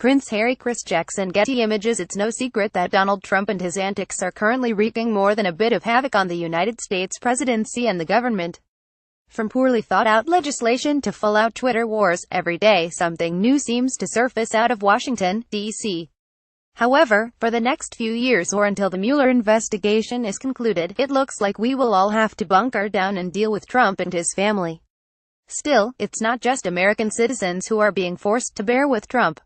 Prince Harry, Kris Jackson, Getty Images. It's no secret that Donald Trump and his antics are currently wreaking more than a bit of havoc on the United States presidency and the government. From poorly thought-out legislation to full-out Twitter wars, every day something new seems to surface out of Washington, D.C. However, for the next few years or until the Mueller investigation is concluded, it looks like we will all have to bunker down and deal with Trump and his family. Still, it's not just American citizens who are being forced to bear with Trump.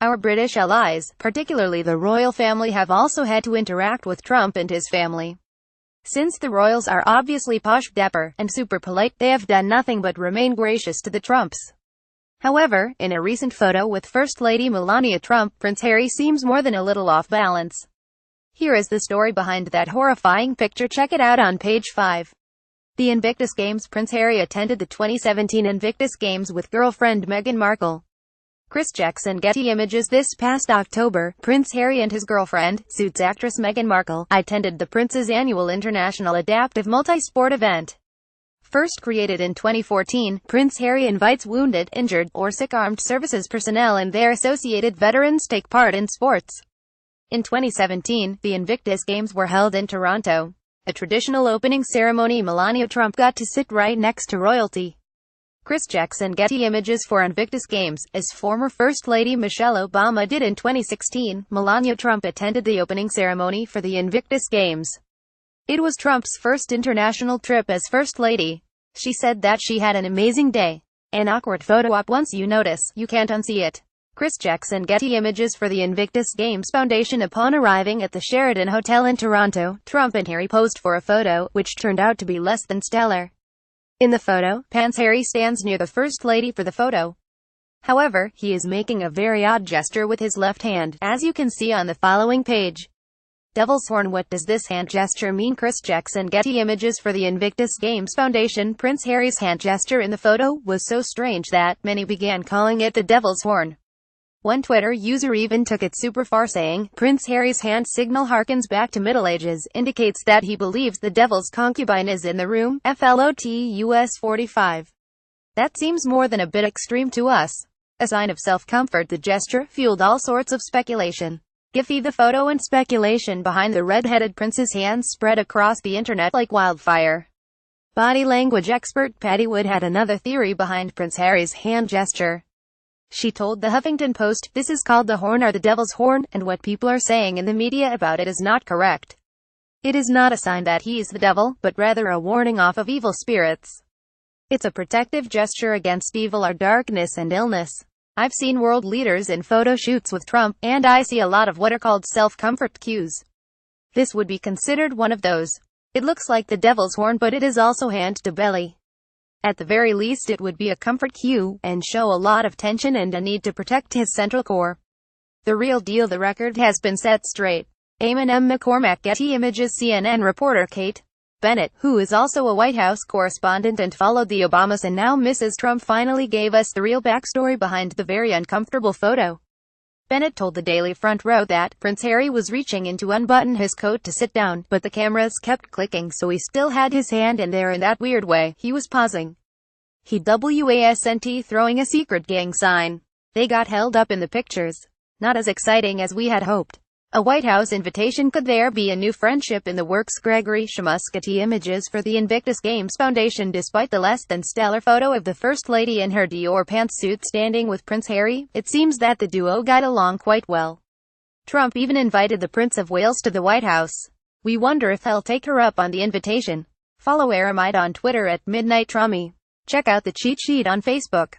Our British allies, particularly the royal family, have also had to interact with Trump and his family. Since the royals are obviously posh, dapper, and super polite, they have done nothing but remain gracious to the Trumps. However, in a recent photo with First Lady Melania Trump, Prince Harry seems more than a little off balance. Here is the story behind that horrifying picture. Check it out on page 5. The Invictus Games. Prince Harry attended the 2017 Invictus Games with girlfriend Meghan Markle. Kris Jackson, Getty Images. This past October, Prince Harry and his girlfriend, Suits actress Meghan Markle, attended the Prince's annual International Adaptive Multi-Sport event. First created in 2014, Prince Harry invites wounded, injured, or sick armed services personnel and their associated veterans take part in sports. In 2017, the Invictus Games were held in Toronto. A traditional opening ceremony. Melania Trump got to sit right next to royalty. Kris Jackson, Getty Images. For Invictus Games, as former First Lady Michelle Obama did in 2016, Melania Trump attended the opening ceremony for the Invictus Games. It was Trump's first international trip as First Lady. She said that she had an amazing day. An awkward photo op. Once you notice, you can't unsee it. Kris Jackson, Getty Images. For the Invictus Games Foundation. Upon arriving at the Sheraton Hotel in Toronto, Trump and Harry posed for a photo, which turned out to be less than stellar. In the photo, Prince Harry stands near the First Lady for the photo. However, he is making a very odd gesture with his left hand, as you can see on the following page. Devil's horn. What does this hand gesture mean? Kris Jackson, Getty Images. For the Invictus Games Foundation, Prince Harry's hand gesture in the photo was so strange that many began calling it the devil's horn. One Twitter user even took it super far, saying, Prince Harry's hand signal harkens back to Middle Ages, indicates that he believes the devil's concubine is in the room. FLOTUS 45. That seems more than a bit extreme to us. A sign of self-comfort. The gesture fueled all sorts of speculation. Giphy. The photo and speculation behind the red-headed prince's hands spread across the internet like wildfire. Body language expert Patty Wood had another theory behind Prince Harry's hand gesture. She told the Huffington Post, "This is called the horn or the devil's horn, and what people are saying in the media about it is not correct. It is not a sign that he's the devil, but rather a warning off of evil spirits. It's a protective gesture against evil or darkness and illness. I've seen world leaders in photo shoots with Trump, and I see a lot of what are called self-comfort cues. This would be considered one of those. It looks like the devil's horn, but it is also hand to belly. At the very least it would be a comfort cue, and show a lot of tension and a need to protect his central core. The real deal. The record has been set straight." Eamon M. McCormack, Getty Images. CNN reporter Kate Bennett, who is also a White House correspondent and followed the Obamas and now Mrs. Trump, finally gave us the real backstory behind the very uncomfortable photo. Bennett told the Daily Front Row that Prince Harry was reaching in to unbutton his coat to sit down, but the cameras kept clicking, so he still had his hand in there in that weird way. He was pausing. He wasn't throwing a secret gang sign. They got held up in the pictures. Not as exciting as we had hoped. A White House invitation. Could there be a new friendship in the works? Gregory Shamus, Getty Images. For the Invictus Games Foundation. Despite the less than stellar photo of the First Lady in her Dior pantsuit standing with Prince Harry, it seems that the duo got along quite well. Trump even invited the Prince of Wales to the White House. We wonder if he'll take her up on the invitation. Follow Aramide on Twitter at MidnightTrummy. Check out the cheat sheet on Facebook.